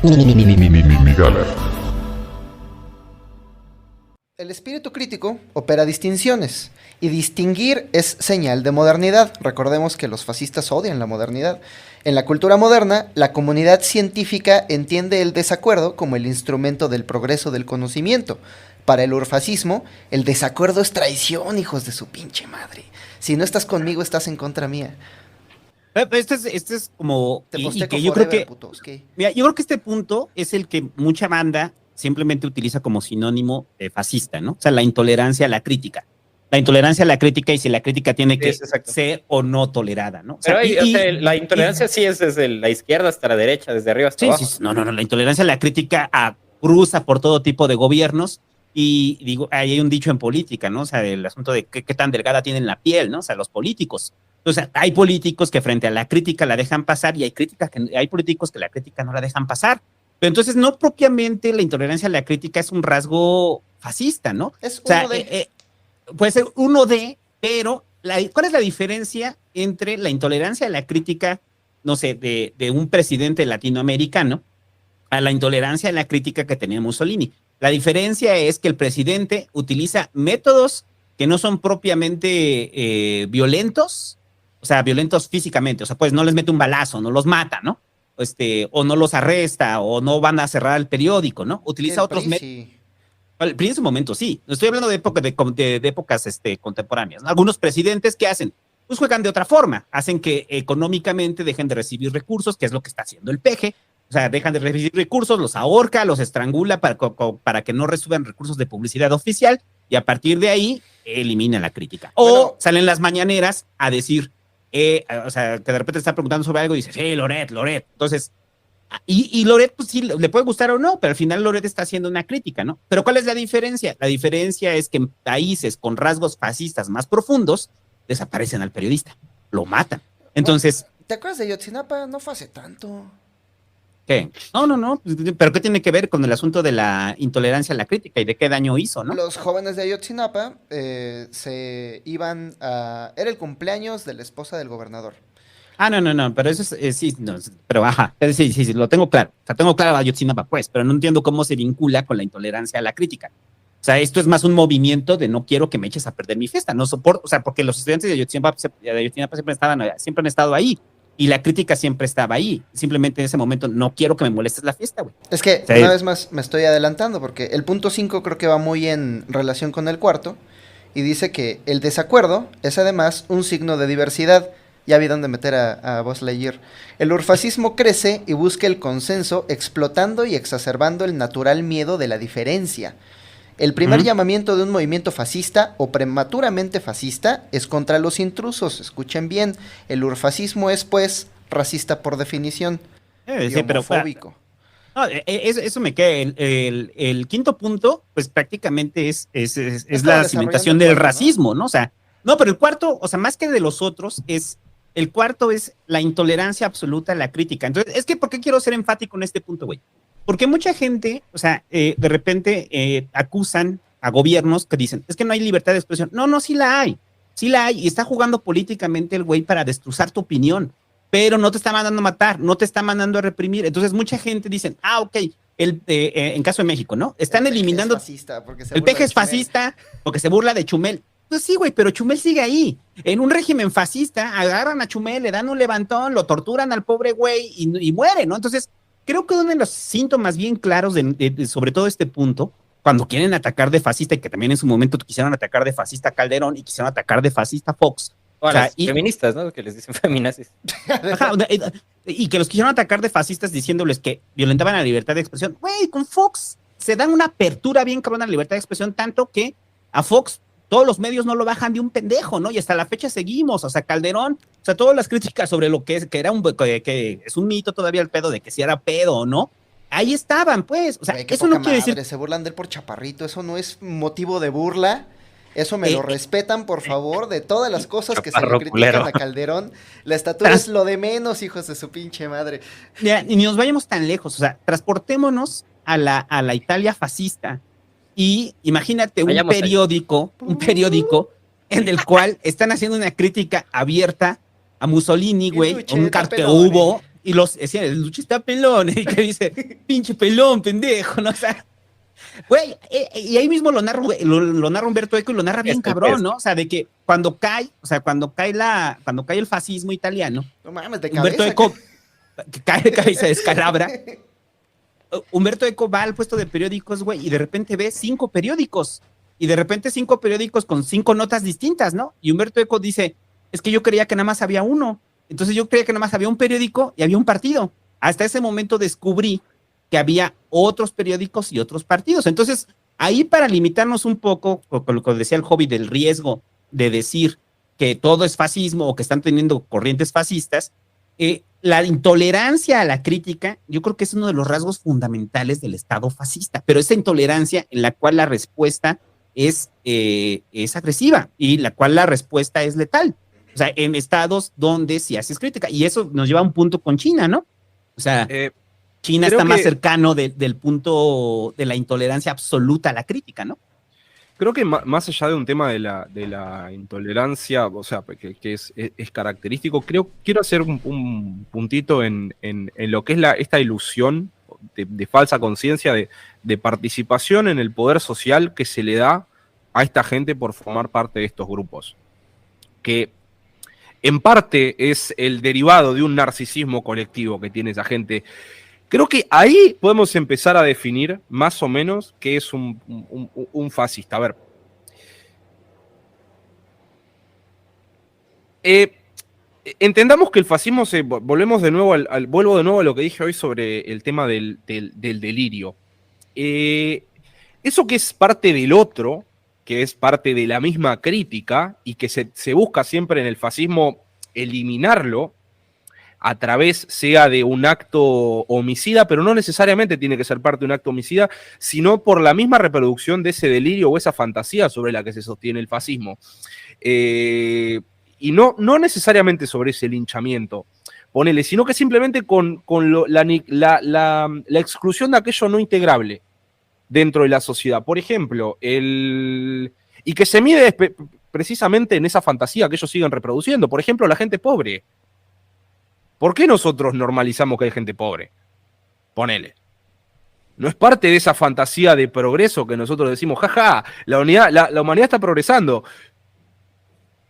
Migala. El espíritu crítico opera distinciones, y distinguir es señal de modernidad. Recordemos que los fascistas odian la modernidad. En la cultura moderna, la comunidad científica entiende el desacuerdo como el instrumento del progreso del conocimiento. Para el urfascismo, el desacuerdo es traición, hijos de su pinche madre. Si no estás conmigo, estás en contra mía. Este es como... Te y posteco que yo forever, creo que... putos, ¿qué? Mira, yo creo que este punto es el que mucha banda simplemente utiliza como sinónimo de fascista, ¿no? O sea, la intolerancia a la crítica. La intolerancia a la crítica y si la crítica tiene que ser o no tolerada, ¿no? O sea, Pero la intolerancia sí es desde la izquierda hasta la derecha, desde arriba hasta abajo. Sí, no, la intolerancia a la crítica cruza por todo tipo de gobiernos y digo, ahí hay un dicho en política, ¿no? O sea, el asunto de qué tan delgada tienen la piel, ¿no? O sea, los políticos. Entonces, hay políticos que frente a la crítica la dejan pasar y hay políticos que la crítica no la dejan pasar. Pero entonces, no propiamente la intolerancia a la crítica es un rasgo fascista, ¿no? Es uno uno de... puede ser uno de, pero ¿cuál es la diferencia entre la intolerancia a la crítica, no sé, de un presidente latinoamericano a la intolerancia a la crítica que tenía Mussolini? La diferencia es que el presidente utiliza métodos que no son propiamente violentos, o sea, violentos físicamente, o sea, pues no les mete un balazo, no los mata, ¿no? O no los arresta, o no van a cerrar el periódico, ¿no? Utiliza otros métodos. El PRI en su momento sí. Estoy hablando de épocas contemporáneas, ¿no? Algunos presidentes, ¿qué hacen? Pues juegan de otra forma. Hacen que económicamente dejen de recibir recursos, que es lo que está haciendo el PG. O sea, dejan de recibir recursos, los ahorca, los estrangula para que no reciban recursos de publicidad oficial y a partir de ahí elimina la crítica. O salen las mañaneras a decir, o sea, que de repente está preguntando sobre algo y dice, sí, Loret. Entonces, y Loret, pues sí, le puede gustar o no, pero al final Loret está haciendo una crítica, ¿no? Pero ¿cuál es la diferencia? La diferencia es que en países con rasgos fascistas más profundos, desaparecen al periodista, lo matan. Entonces... ¿Te acuerdas de Ayotzinapa? No fue hace tanto. ¿Qué? No, pero ¿qué tiene que ver con el asunto de la intolerancia a la crítica y de qué daño hizo, no? Los jóvenes de Ayotzinapa se iban a... Era el cumpleaños de la esposa del gobernador. No, pero eso es, sí, no, pero ajá, sí, lo tengo claro. O sea, tengo claro Ayotzinapa, pues, pero no entiendo cómo se vincula con la intolerancia a la crítica. O sea, esto es más un movimiento de no quiero que me eches a perder mi fiesta, no soporto, o sea, porque los estudiantes de Ayotzinapa siempre han estado ahí. Y la crítica siempre estaba ahí. Simplemente en ese momento no quiero que me molestes la fiesta, güey. Es que, una vez más, me estoy adelantando, porque el punto 5 creo que va muy en relación con el cuarto, y dice que el desacuerdo es además un signo de diversidad. Ya vi dónde meter a Buzz Lightyear. El urfascismo crece y busca el consenso, explotando y exacerbando el natural miedo de la diferencia. El primer llamamiento de un movimiento fascista o prematuramente fascista es contra los intrusos. Escuchen bien, el urfascismo es, pues, racista por definición y homofóbico. Eso me queda. El quinto punto, pues prácticamente es la cimentación del racismo, ¿no? O sea, no, pero el cuarto, o sea, más que de los otros, el cuarto es la intolerancia absoluta a la crítica. Entonces, es que, ¿por qué quiero ser enfático en este punto, güey? Porque mucha gente, o sea, de repente acusan a gobiernos que dicen, es que no hay libertad de expresión. No, sí la hay, y está jugando políticamente el güey para destrozar tu opinión, pero no te está mandando a matar, no te está mandando a reprimir. Entonces mucha gente dice, ok, en caso de México, ¿no? Están eliminando... El peje es fascista porque se burla de Chumel. Pues sí, güey, pero Chumel sigue ahí. En un régimen fascista, agarran a Chumel, le dan un levantón, lo torturan al pobre güey y muere, ¿no? Entonces, creo que uno de los síntomas bien claros sobre todo este punto, cuando quieren atacar de fascista, y que también en su momento quisieron atacar de fascista a Calderón y quisieron atacar de fascista a Fox. O a las feministas, ¿no? Que les dicen feminazis. Ajá, y que los quisieron atacar de fascistas diciéndoles que violentaban la libertad de expresión. Güey, con Fox se dan una apertura bien cabrona a la libertad de expresión, tanto que a Fox todos los medios no lo bajan de un pendejo, ¿no? Y hasta la fecha seguimos, o sea, Calderón, o sea, todas las críticas sobre lo que es, que es un mito todavía el pedo de que si era pedo o no, ahí estaban, pues, o sea, Güey, eso no quiere decir... Se burlan de él por chaparrito, eso no es motivo de burla, eso me lo respetan, por favor, de todas las cosas que se le critican a Calderón, la estatura es lo de menos, hijos de su pinche madre. Mira, y ni nos vayamos tan lejos, o sea, transportémonos a la Italia fascista, y imagínate un periódico en el cual están haciendo una crítica abierta a Mussolini, güey, un cartel Y decían, el Luchi está pelón, y que dice, pinche pelón, pendejo, ¿no? O sea, güey, y ahí mismo lo narra Humberto Eco y lo narra bien cabrón, ¿no? O sea, de que cuando cae el fascismo italiano, No mames, de Humberto cabeza. Eco cae de cabeza, descalabra. Humberto Eco va al puesto de periódicos, güey, y de repente ve 5 periódicos. Y de repente 5 periódicos con 5 notas distintas, ¿no? Y Humberto Eco dice, es que yo creía que nada más había uno. Entonces yo creía que nada más había un periódico y había un partido. Hasta ese momento descubrí que había otros periódicos y otros partidos. Entonces, ahí para limitarnos un poco, con lo que decía el hobby del riesgo de decir que todo es fascismo o que están teniendo corrientes fascistas, la intolerancia a la crítica, yo creo que es uno de los rasgos fundamentales del Estado fascista, pero esa intolerancia en la cual la respuesta es agresiva y la cual la respuesta es letal. O sea, en estados donde sí haces crítica. Y eso nos lleva a un punto con China, ¿no? O sea, China está más cercano del punto de la intolerancia absoluta a la crítica, ¿no? Creo que más allá de un tema de la intolerancia, o sea, que es característico, quiero hacer un puntito en lo que es esta ilusión de falsa conciencia de participación en el poder social que se le da a esta gente por formar parte de estos grupos. Que en parte es el derivado de un narcisismo colectivo que tiene esa gente. Creo que ahí podemos empezar a definir más o menos qué es un fascista. A ver. Entendamos que el fascismo vuelvo de nuevo a lo que dije hoy sobre el tema del delirio. Eso que es parte del otro, que es parte de la misma crítica y que se busca siempre en el fascismo eliminarlo, a través sea de un acto homicida, pero no necesariamente tiene que ser parte de un acto homicida, sino por la misma reproducción de ese delirio o esa fantasía sobre la que se sostiene el fascismo. Y no necesariamente sobre ese linchamiento, ponele, sino que simplemente con la exclusión de aquello no integrable dentro de la sociedad. Por ejemplo, y que se mide precisamente en esa fantasía que ellos siguen reproduciendo. Por ejemplo, la gente pobre. ¿Por qué nosotros normalizamos que hay gente pobre? Ponele. No es parte de esa fantasía de progreso que nosotros decimos, jaja, la humanidad está progresando.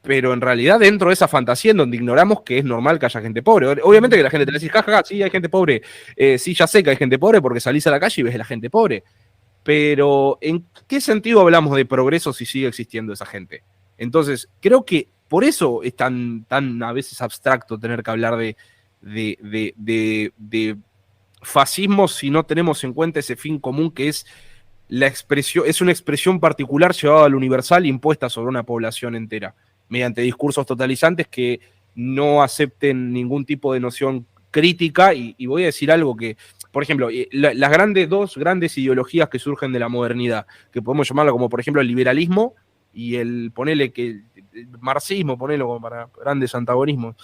Pero en realidad dentro de esa fantasía en donde ignoramos que es normal que haya gente pobre. Obviamente que la gente te dice, jajaja, sí, hay gente pobre. Sí, ya sé que hay gente pobre porque salís a la calle y ves a la gente pobre. Pero ¿en qué sentido hablamos de progreso si sigue existiendo esa gente? Entonces, creo que por eso es tan a veces abstracto tener que hablar de fascismo si no tenemos en cuenta ese fin común que es una expresión particular llevada al universal impuesta sobre una población entera, mediante discursos totalizantes que no acepten ningún tipo de noción crítica. Y voy a decir algo que, por ejemplo, las dos grandes ideologías que surgen de la modernidad, que podemos llamarlo como, por ejemplo, el liberalismo y el marxismo, ponelo como para grandes antagonismos.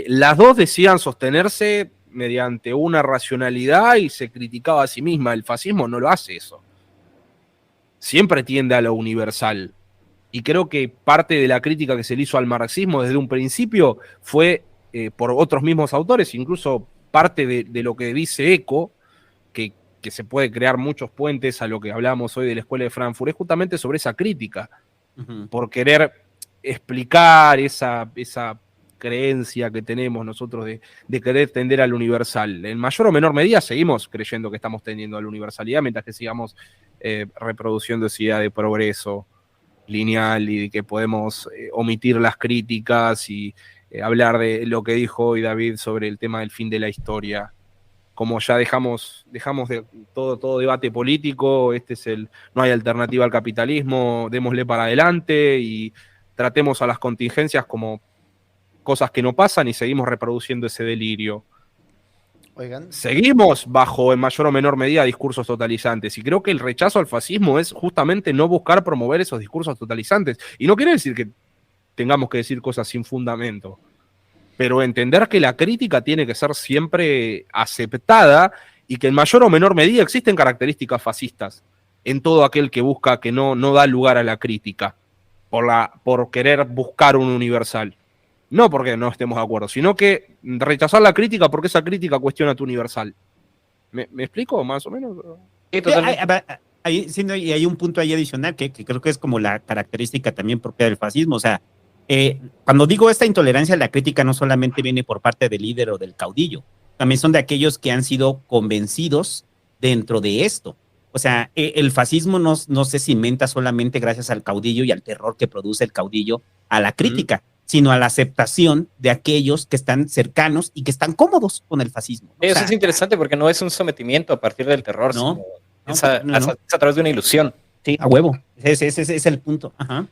Las dos decían sostenerse mediante una racionalidad y se criticaba a sí misma. El fascismo no lo hace eso. Siempre tiende a lo universal. Y creo que parte de la crítica que se le hizo al marxismo desde un principio fue por otros mismos autores, incluso parte de lo que dice Eco, que se puede crear muchos puentes a lo que hablamos hoy de la Escuela de Frankfurt, es justamente sobre esa crítica, por querer explicar esa creencia que tenemos nosotros de querer tender al universal. En mayor o menor medida seguimos creyendo que estamos tendiendo a la universalidad, mientras que sigamos reproduciendo esa idea de progreso lineal y de que podemos omitir las críticas y hablar de lo que dijo hoy David sobre el tema del fin de la historia. Como ya dejamos de todo debate político, no hay alternativa al capitalismo, démosle para adelante y tratemos a las contingencias como cosas que no pasan y seguimos reproduciendo ese delirio. Oigan. Seguimos bajo, en mayor o menor medida, discursos totalizantes. Y creo que el rechazo al fascismo es justamente no buscar promover esos discursos totalizantes. Y no quiere decir que tengamos que decir cosas sin fundamento, pero entender que la crítica tiene que ser siempre aceptada y que en mayor o menor medida existen características fascistas en todo aquel que busca, que no da lugar a la crítica por querer buscar un universal. No porque no estemos de acuerdo, sino que rechazar la crítica porque esa crítica cuestiona tu universal. ¿Me explico más o menos? Sí, totalmente. Y hay un punto ahí adicional que creo que es como la característica también propia del fascismo. O sea, cuando digo esta intolerancia a la crítica, no solamente viene por parte del líder o del caudillo, también son de aquellos que han sido convencidos dentro de esto. O sea, el fascismo no se cimenta solamente gracias al caudillo y al terror que produce el caudillo a la crítica, sino a la aceptación de aquellos que están cercanos y que están cómodos con el fascismo. Eso es interesante porque no es un sometimiento a partir del terror, No, sino es a través de una ilusión. Sí, a huevo. Ese es el punto. Ajá.